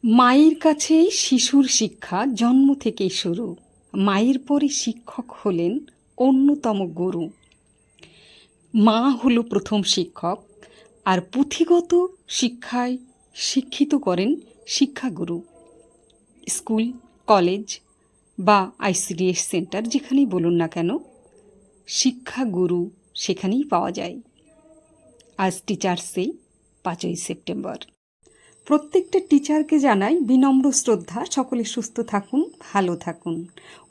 মায়ের কাছেই শিশুর শিক্ষা জন্ম থেকেই শুরু। মায়ের পরে শিক্ষক হলেন অন্যতম গুরু। মা হলো প্রথম শিক্ষক, আর পুঁথিগত শিক্ষায় শিক্ষিত করেন শিক্ষাগুরু। স্কুল, কলেজ বা আইসিডিএস সেন্টার যেখানেই বলুন না কেন, শিক্ষাগুরু সেখানেই পাওয়া যায়। আজ টিচার্স ডে, 5ই সেপ্টেম্বর। প্রত্যেকটা টিচারকে জানাই বিনম্র শ্রদ্ধা। সকলে সুস্থ থাকুন, ভালো থাকুন।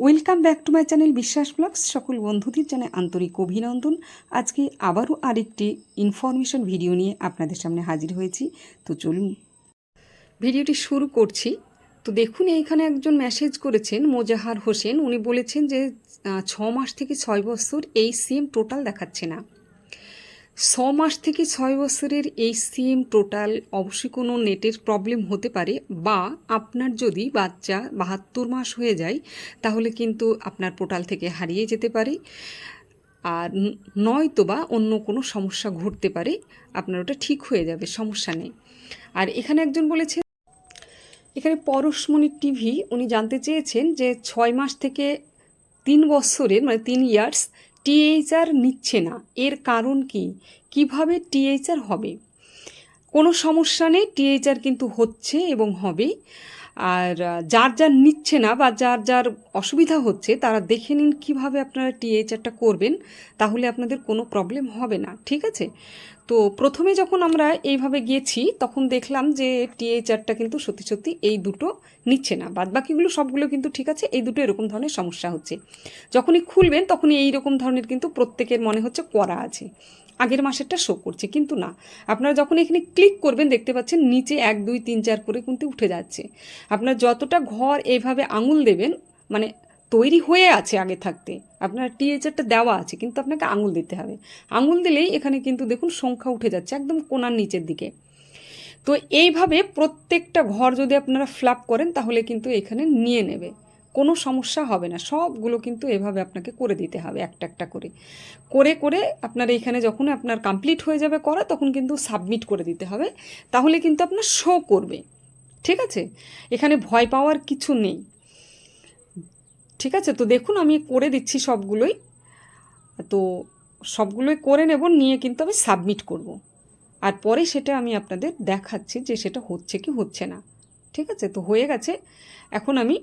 Welcome back to my channel বিশ্বাস ব্লগস। সকল বন্ধুদের জানাই আন্তরিক অভিনন্দন। আজকে আবারও আরেকটি ইনফরমেশন ভিডিও নিয়ে আপনাদের সামনে হাজির হয়েছি। তো চলুন ভিডিওটি শুরু করছি। তো দেখুন, এইখানে একজন মেসেজ করেছেন, মোজাহার হোসেন। উনি বলেছেন যে 6 মাস থেকে 6 বছর HCM টোটাল দেখাচ্ছে না। 6 মাস থেকে 6 বছরের HCM টোটাল অবশ্যই কোনো নেটের প্রবলেম হতে পারে, বা আপনার যদি বাচ্চা 72 মাস হয়ে যায় তাহলে কিন্তু আপনার পোর্টাল থেকে হারিয়ে যেতে পারে, আর নয়তো বা অন্য কোনো সমস্যা ঘটতে পারে। আপনার ওটা ঠিক হয়ে যাবে, সমস্যা নেই। আর এখানে একজন বলেছেন, এখানে পরশমণি টিভি, উনি জানতে চেয়েছেন যে 6 মাস থেকে 3 বছরের মানে 3 ইয়ার্স টিএইচআর নিচ্ছে না, এর কারণ কি, কিভাবে টিএইচআর হবে? কোনো সমস্যা নেই, টিএইচআর কিন্তু হচ্ছে এবং হবে। আর যার যার নিচ্ছে না বা যার যার অসুবিধা হচ্ছে তারা দেখে নিন কীভাবে আপনারা টিএইচআরটা করবেন, তাহলে আপনাদের কোনো প্রবলেম হবে না। ঠিক আছে? তো প্রথমে যখন আমরা এইভাবে গিয়েছি তখন দেখলাম যে টিএইচআরটা কিন্তু সত্যি সত্যি এই দুটো নিচ্ছে না, বাদ বাকিগুলো সবগুলো কিন্তু ঠিক আছে, এই দুটো এরকম ধরনের সমস্যা হচ্ছে। যখনই খুলবেন তখনই এই রকম ধরনের কিন্তু প্রত্যেকের মনে হচ্ছে করা আছে, আগের মাসেরটা শো করছে, কিন্তু না। আপনারা যখন এখানে ক্লিক করবেন দেখতে পাচ্ছেন নিচে 1 2 3 4 করে কিন্তু উঠে যাচ্ছে। আপনার যতটা ঘর এইভাবে আঙুল দেবেন, মানে তৈরি হয়ে আছে আগে থাকতে, আপনার টিএইচআরটা দেওয়া আছে, কিন্তু আপনাকে আঙুল দিতে হবে। আঙুল দিলেই এখানে কিন্তু দেখুন সংখ্যা উঠে যাচ্ছে একদম কোণার নিচের দিকে। তো এইভাবে প্রত্যেকটা ঘর যদি আপনারা ফ্ল্যাপ করেন তাহলে কিন্তু এখানে নিয়ে নেবে, কোনো সমস্যা হবে না। সবগুলো কিন্তু এভাবে আপনাকে করে দিতে হবে, একটা একটা করে করে করে আপনার এখানে যখন আপনার কমপ্লিট হয়ে যাবে করা, তখন কিন্তু সাবমিট করে দিতে হবে, তাহলে কিন্তু আপনার শো করবে। ঠিক আছে? এখানে ভয় পাওয়ার কিছু নেই। ঠিক আছে? তো দেখুন আমি করে দিচ্ছি সবগুলোই। তো সবগুলোই করে নেব, নিয়ে কিন্তু আমি সাবমিট করব, আর পরে সেটা আমি আপনাদের দেখাচ্ছি যে সেটা হচ্ছে কি হচ্ছে না। ঠিক আছে? তো হয়ে গেছে, এখন আমি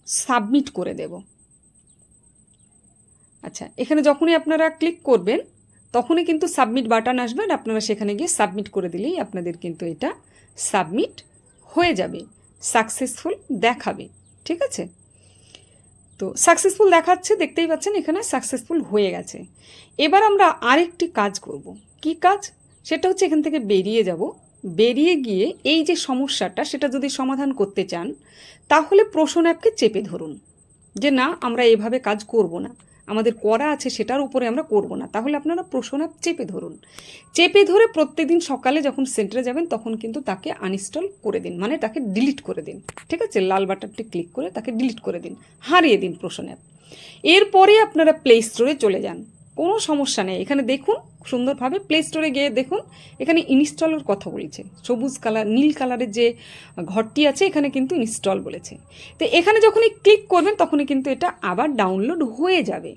সাবমিট করে দেব। আচ্ছা, এখানে যখনই আপনারা ক্লিক করবেন তখনই কিন্তু সাবমিট বাটন আসবে, আর আপনারা সেখানে গিয়ে সাবমিট করে দিলেই আপনাদের কিন্তু এটা সাবমিট হয়ে যাবে, সাকসেসফুল দেখাবে। ঠিক আছে? তো সাকসেসফুল দেখাচ্ছে, দেখতেই পাচ্ছেন এখানে সাকসেসফুল হয়ে গেছে। এবার আমরা আরেকটি কাজ করব। কি কাজ? সেটা হচ্ছে এখান থেকে বেরিয়ে যাব। বেরিয়ে গিয়ে এই যে সমস্যাটা সেটা যদি সমাধান করতে চান তাহলে প্রশ্ন অ্যাপকে চেপে ধরুন, যে না আমরা এভাবে কাজ করব না, আমাদের করা আছে সেটার উপরে আমরা করব না, তাহলে আপনারা প্রশ্ন অ্যাপ চেপে ধরুন। চেপে ধরে প্রত্যেকদিন সকালে যখন সেন্টারে যাবেন তখন কিন্তু তাকে আনইনস্টল করে দিন, মানে তাকে ডিলিট করে দিন। ঠিক আছে? লাল বাটনটি ক্লিক করে তাকে ডিলিট করে দিন, হারিয়ে দিন প্রশ্ন অ্যাপ। এরপরে আপনারা প্লে স্টোরে চলে যান, কোনো সমস্যা নেই। এখানে দেখুন সুন্দরভাবে প্লে স্টোরে গিয়ে দেখুন, এখানে ইনস্টলের কথা বলেছে, সবুজ কালার নীল কালারের যে ঘরটি আছে এখানে কিন্তু ইনস্টল বলেছে। তো এখানে যখনই ক্লিক করবেন তখনই কিন্তু এটা আবার ডাউনলোড হয়ে যাবে।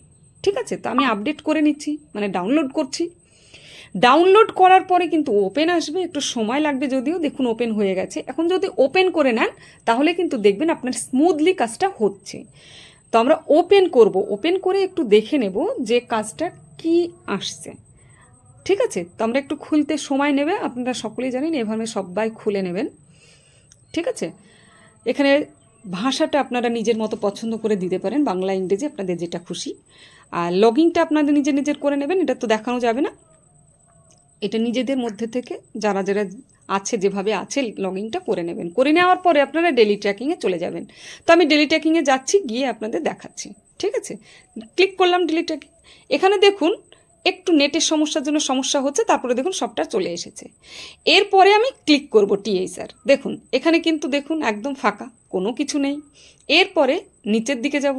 ঠিক আছে? তো আমি আপডেট করে নিচ্ছি, মানে ডাউনলোড করছি। ডাউনলোড করার পরে কিন্তু ওপেন আসবে, একটু সময় লাগবে যদিও। দেখুন ওপেন হয়ে গেছে। এখন যদি ওপেন করে নেন তাহলে কিন্তু দেখবেন আপনার স্মুথলি কাজটা হচ্ছে। তো আমরা ওপেন করব, ওপেন করে একটু দেখে নেব যে কাজটা কি আসছে। ঠিক আছে? তো আমরা একটু খুলতে সময় নেবে, আপনারা সকলেই জানেন, এভাবে সবাই খুলে নেবেন। ঠিক আছে? এখানে ভাষাটা আপনারা নিজের মতো পছন্দ করে দিতে পারেন, বাংলা ইংরেজি আপনাদের যেটা খুশি। আর লগইনটা আপনাদের নিজের নিজের করে নেবেন, এটা তো দেখানো যাবে না, এটা নিজেদের মধ্যে থেকে যারা যারা আছে যেভাবে আছে লগইনটা করে নেবেন। করে নেওয়ার পরে আপনারা ডেলি ট্র্যাকিংয়ে চলে যাবেন। তো আমি ডেলি ট্র্যাকিংয়ে যাচ্ছি, গিয়ে আপনাদের দেখাচ্ছি। ঠিক আছে? ক্লিক করলাম ডেলি ট্র্যাকিং। এখানে দেখুন একটু নেটের সমস্যার জন্য সমস্যা হচ্ছে, তারপরে দেখুন সবটা চলে এসেছে। এরপরে আমি ক্লিক করব টিএইচআর। দেখুন এখানে কিন্তু দেখুন একদম ফাঁকা, কোনো কিছু নেই। এরপরে নিচের দিকে যাব,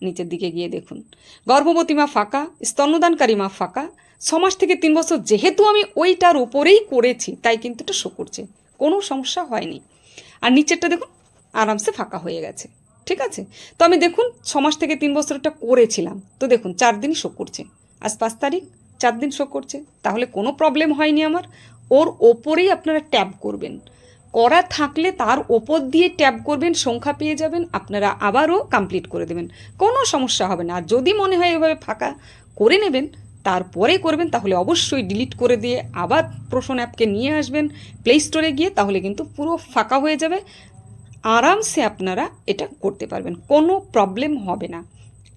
নিচের দিকে গিয়ে দেখুন গর্ভবতী মা ফাঁকা, স্তন্যদানকারী মা ফাঁকা, 6 মাস থেকে 3 বছর যেহেতু আমি ওইটার উপরেই করেছি তাই কিন্তু এটা শো করছে, কোনো সমস্যা হয়নি। আর নিচেরটা দেখুন আরামসে ফাঁকা হয়ে গেছে। ঠিক আছে, তো আমি দেখুন 6 মাস থেকে 3 বছরটা করেছিলাম, তো দেখুন 4 দিনই শো করছে, আজ 5 তারিখ, 4 দিন শো করছে, তাহলে কোনো প্রবলেম হয়নি আমার। ওর ওপরেই আপনারা ট্যাপ করবেন, করা থাকলে তার ওপর দিয়ে ট্যাপ করবেন, সংখ্যা পেয়ে যাবেন, আপনারা আবারও কমপ্লিট করে দেবেন, কোনো সমস্যা হবে না। আর যদি মনে হয় এভাবে ফাঁকা করে নেবেন তারপরে করবেন, তাহলে অবশ্যই ডিলিট করে দিয়ে আবার প্রোশন অ্যাপকে নিয়ে আসবেন প্লে স্টোরে গিয়ে, তাহলে কিন্তু পুরো ফাঁকা হয়ে যাবে, আরামসে আপনারা এটা করতে পারবেন, কোনো প্রবলেম হবে না।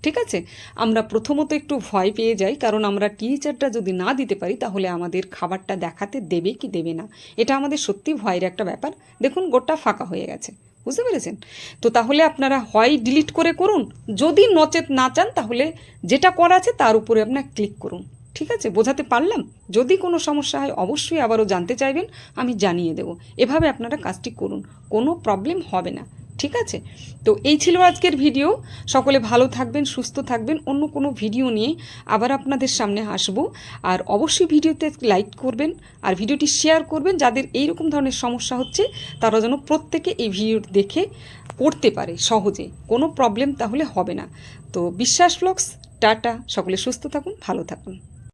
ঠিক আছে, আমরা প্রথমত একটু ভয় পেয়ে যাই, কারণ আমরা টিচারটা যদি না দিতে পারি তাহলে আমাদের খাবারটা দেখাতে দেবে কি দেবে না, এটা আমাদের সত্যি ভয়ের একটা ব্যাপার। দেখুন গোটা ফাঁকা হয়ে গেছে, বুঝতে পেরেছেন? তো তাহলে আপনারা হয় ডিলিট করে করুন, যদি নচেত না চান তাহলে যেটা করা আছে তার উপরে আপনার ক্লিক করুন। ঠিক আছে, বোঝাতে পারলাম? যদি কোনো সমস্যা হয় অবশ্যই আবারও জানতে চাইবেন, আমি জানিয়ে দেব। এভাবে আপনারা কাজটি করুন, কোনো প্রবলেম হবে না। ঠিক আছে, তো এই ছিল আজকের ভিডিও। সকলে ভালো থাকবেন, সুস্থ থাকবেন। অন্য কোনো ভিডিও নিয়ে আবার আপনাদের সামনে আসবো। আর অবশ্যই ভিডিওতে লাইক করবেন আর ভিডিওটি শেয়ার করবেন, যাদের এইরকম ধরনের সমস্যা হচ্ছে তারা যেন প্রত্যেকে এই ভিডিও দেখে করতে পারে সহজে, কোনো প্রবলেম তাহলে হবে না। তো বিশ্বাস ব্লগস, টাটা, সকলে সুস্থ থাকুন, ভালো থাকুন।